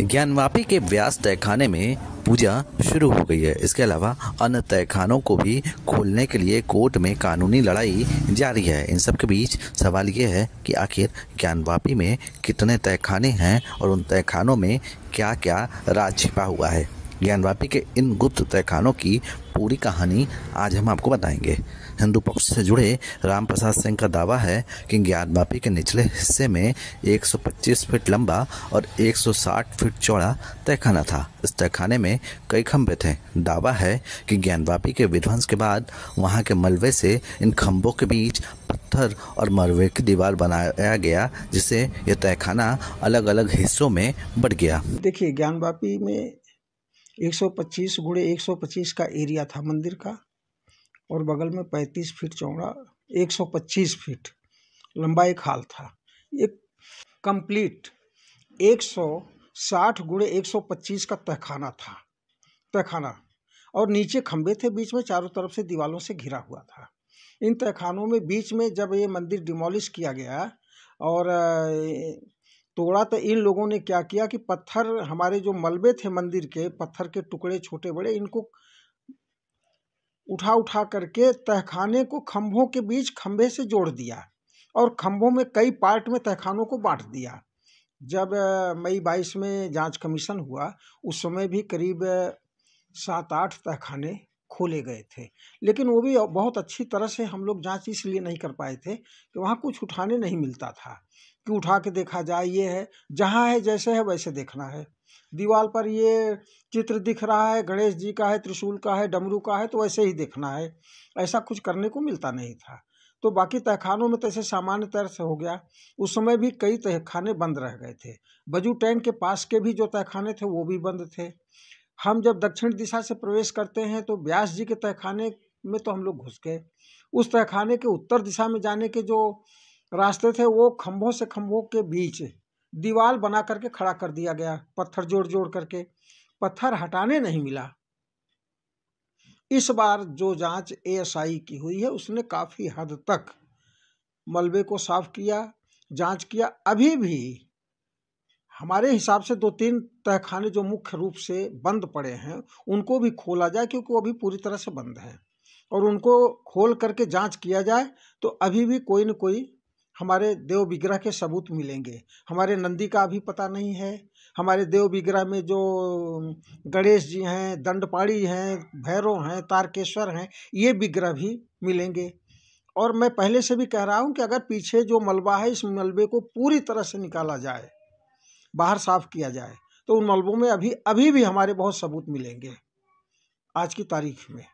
ज्ञानवापी के व्यास तहखाने में पूजा शुरू हो गई है। इसके अलावा अन्य तहखानों को भी खोलने के लिए कोर्ट में कानूनी लड़ाई जारी है। इन सब के बीच सवाल ये है कि आखिर ज्ञानवापी में कितने तहखाने हैं और उन तहखानों में क्या क्या राज छिपा हुआ है। ज्ञानवापी के इन गुप्त तहखानों की पूरी कहानी आज हम आपको बताएंगे। हिंदू पक्ष से जुड़े राम प्रसाद सिंह का दावा है कि ज्ञानवापी के निचले हिस्से में 125 फीट लंबा और 160 फीट चौड़ा तहखाना था। इस तहखाने में कई खंभे थे। दावा है कि ज्ञानवापी के विध्वंस के बाद वहां के मलबे से इन खंभों के बीच पत्थर और मलबे की दीवार बनाया गया, जिससे यह तहखाना अलग अलग हिस्सों में बढ़ गया। देखिए, ज्ञानवापी में 125 गुणे 125 का एरिया था मंदिर का, और बगल में 35 फीट चौड़ा 125 फीट लंबा एक हाल था। एक कंप्लीट 160 गुणे 125 का तहखाना और नीचे खंबे थे, बीच में चारों तरफ से दीवारों से घिरा हुआ था। इन तहखानों में बीच में जब ये मंदिर डिमोलिश किया गया और तोड़ा, तो इन लोगों ने क्या किया कि पत्थर, हमारे जो मलबे थे मंदिर के, पत्थर के टुकड़े छोटे बड़े, इनको उठा करके तहखाने को खंभों के बीच खंभे से जोड़ दिया और खंभों में कई पार्ट में तहखानों को बांट दिया। जब मई 22 में जांच कमीशन हुआ, उस समय भी करीब 7-8 तहखाने खोले गए थे, लेकिन वो भी बहुत अच्छी तरह से हम लोग जांच इसलिए नहीं कर पाए थे कि वहाँ कुछ उठाने नहीं मिलता था कि उठा के देखा जाए। ये है, जहाँ है जैसे है वैसे देखना है। दीवार पर ये चित्र दिख रहा है, गणेश जी का है, त्रिशूल का है, डमरू का है, तो वैसे ही देखना है। ऐसा कुछ करने को मिलता नहीं था। तो बाकी तहखानों में तो ऐसे सामान्य तरह से हो गया। उस समय भी कई तहखाने बंद रह गए थे। बजू टैंक के पास के भी जो तहखाने थे वो भी बंद थे। हम जब दक्षिण दिशा से प्रवेश करते हैं तो व्यास जी के तहखाने में तो हम लोग घुस गए। उस तहखाने के उत्तर दिशा में जाने के जो रास्ते थे वो खंभों से खंभों के बीच दीवार बना करके खड़ा कर दिया गया, पत्थर जोड़ जोड़ करके। पत्थर हटाने नहीं मिला। इस बार जो जांच एएसआई की हुई है, उसने काफी हद तक मलबे को साफ किया, जांच किया। अभी भी हमारे हिसाब से 2-3 तहखाने जो मुख्य रूप से बंद पड़े हैं उनको भी खोला जाए, क्योंकि वो अभी पूरी तरह से बंद हैं, और उनको खोल करके जांच किया जाए तो अभी भी कोई न कोई हमारे देव विग्रह के सबूत मिलेंगे। हमारे नंदी का अभी पता नहीं है। हमारे देव विग्रह में जो गणेश जी हैं, दंडपाणी हैं, भैरव हैं, तारकेश्वर हैं, ये विग्रह भी मिलेंगे। और मैं पहले से भी कह रहा हूँ कि अगर पीछे जो मलबा है, इस मलबे को पूरी तरह से निकाला जाए, बाहर साफ किया जाए, तो उन मलबों में अभी भी हमारे बहुत सबूत मिलेंगे आज की तारीख में।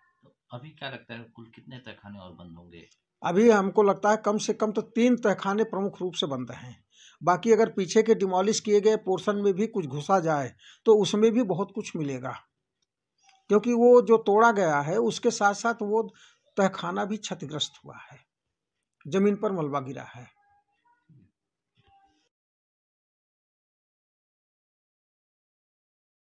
अभी क्या लगता है, कुल कितने तहखाने और बंद होंगे? अभी हमको लगता है कम से कम तो 3 तहखाने प्रमुख रूप से बंद हैं। बाकी अगर पीछे के डिमोलिश किए गए पोर्शन में भी कुछ घुसा जाए तो उसमें भी बहुत कुछ मिलेगा, क्योंकि वो जो तोड़ा गया है उसके साथ साथ वो तहखाना भी क्षतिग्रस्त हुआ है, जमीन पर मलबा गिरा है।